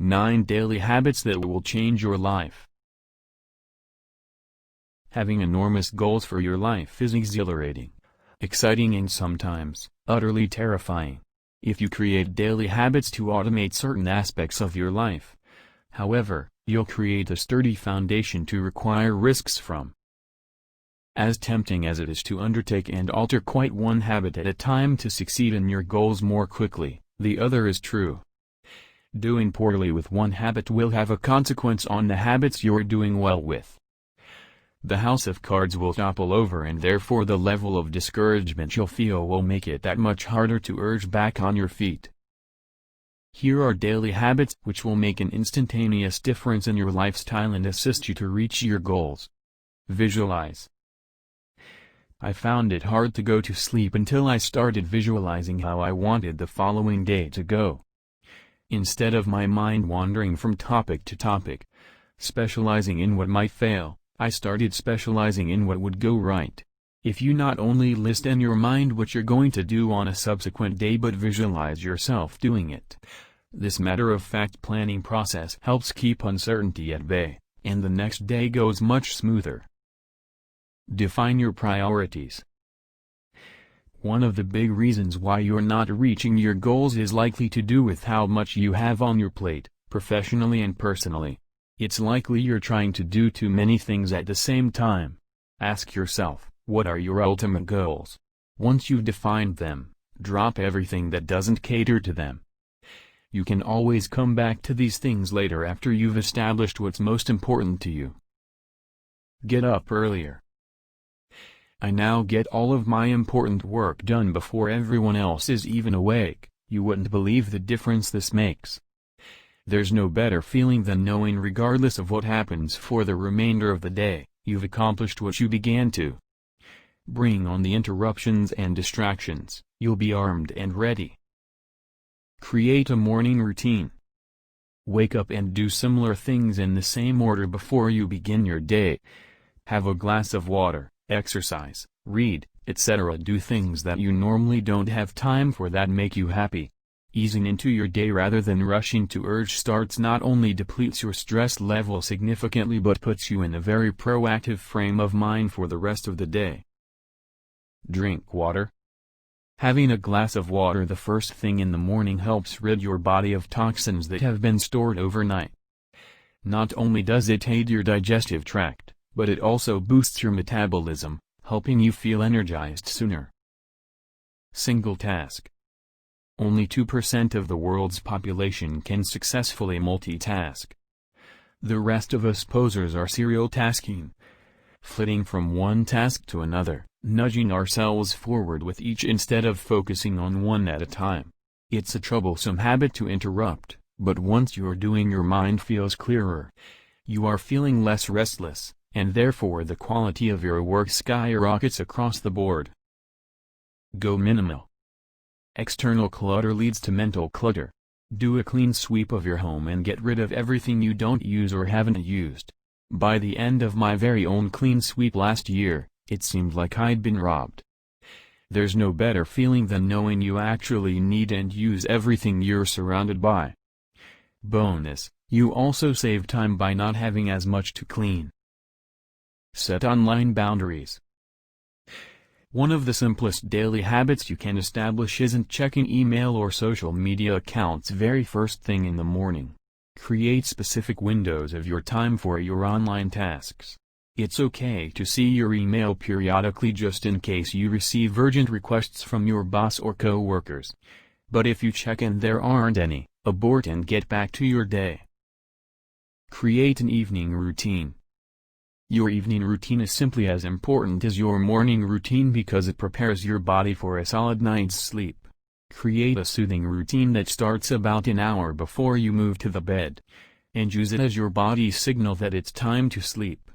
9 Daily Habits That Will Change Your Life. Having enormous goals for your life is exhilarating, exciting, and sometimes utterly terrifying. If you create daily habits to automate certain aspects of your life, however, you'll create a sturdy foundation to require risks from. As tempting as it is to undertake and alter quite one habit at a time to succeed in your goals more quickly, the other is true. Doing poorly with one habit will have a consequence on the habits you're doing well with. The house of cards will topple over, and therefore the level of discouragement you'll feel will make it that much harder to urge back on your feet. Here are daily habits which will make an instantaneous difference in your lifestyle and assist you to reach your goals. Visualize. I found it hard to go to sleep until I started visualizing how I wanted the following day to go. Instead of my mind wandering from topic to topic, specializing in what might fail, I started specializing in what would go right. If you not only list in your mind what you're going to do on a subsequent day but visualize yourself doing it, this matter-of-fact planning process helps keep uncertainty at bay, and the next day goes much smoother. Define your priorities. One of the big reasons why you're not reaching your goals is likely to do with how much you have on your plate, professionally and personally. It's likely you're trying to do too many things at the same time. Ask yourself, what are your ultimate goals? Once you've defined them, drop everything that doesn't cater to them. You can always come back to these things later after you've established what's most important to you. Get up earlier. I now get all of my important work done before everyone else is even awake. You wouldn't believe the difference this makes. There's no better feeling than knowing, regardless of what happens for the remainder of the day, you've accomplished what you began to. Bring on the interruptions and distractions, you'll be armed and ready. Create a morning routine. Wake up and do similar things in the same order before you begin your day. Have a glass of water, exercise, read, etc. Do things that you normally don't have time for that make you happy. Easing into your day rather than rushing to urge starts not only depletes your stress level significantly but puts you in a very proactive frame of mind for the rest of the day. Drink water. Having a glass of water the first thing in the morning helps rid your body of toxins that have been stored overnight. Not only does it aid your digestive tract, but it also boosts your metabolism, helping you feel energized sooner. Single task. Only 2% of the world's population can successfully multitask. The rest of us posers are serial tasking, flitting from one task to another, nudging ourselves forward with each instead of focusing on one at a time. It's a troublesome habit to interrupt, but once you're doing, your mind feels clearer. You are feeling less restless, and therefore the quality of your work skyrockets across the board. Go minimal. External clutter leads to mental clutter. Do a clean sweep of your home and get rid of everything you don't use or haven't used. By the end of my very own clean sweep last year, it seemed like I'd been robbed. There's no better feeling than knowing you actually need and use everything you're surrounded by. Bonus, you also save time by not having as much to clean. Set online boundaries. One of the simplest daily habits you can establish isn't checking email or social media accounts very first thing in the morning. Create specific windows of your time for your online tasks. It's okay to see your email periodically just in case you receive urgent requests from your boss or co-workers. But if you check and there aren't any, abort and get back to your day. Create an evening routine. Your evening routine is simply as important as your morning routine because it prepares your body for a solid night's sleep. Create a soothing routine that starts about an hour before you move to the bed, and use it as your body's signal that it's time to sleep.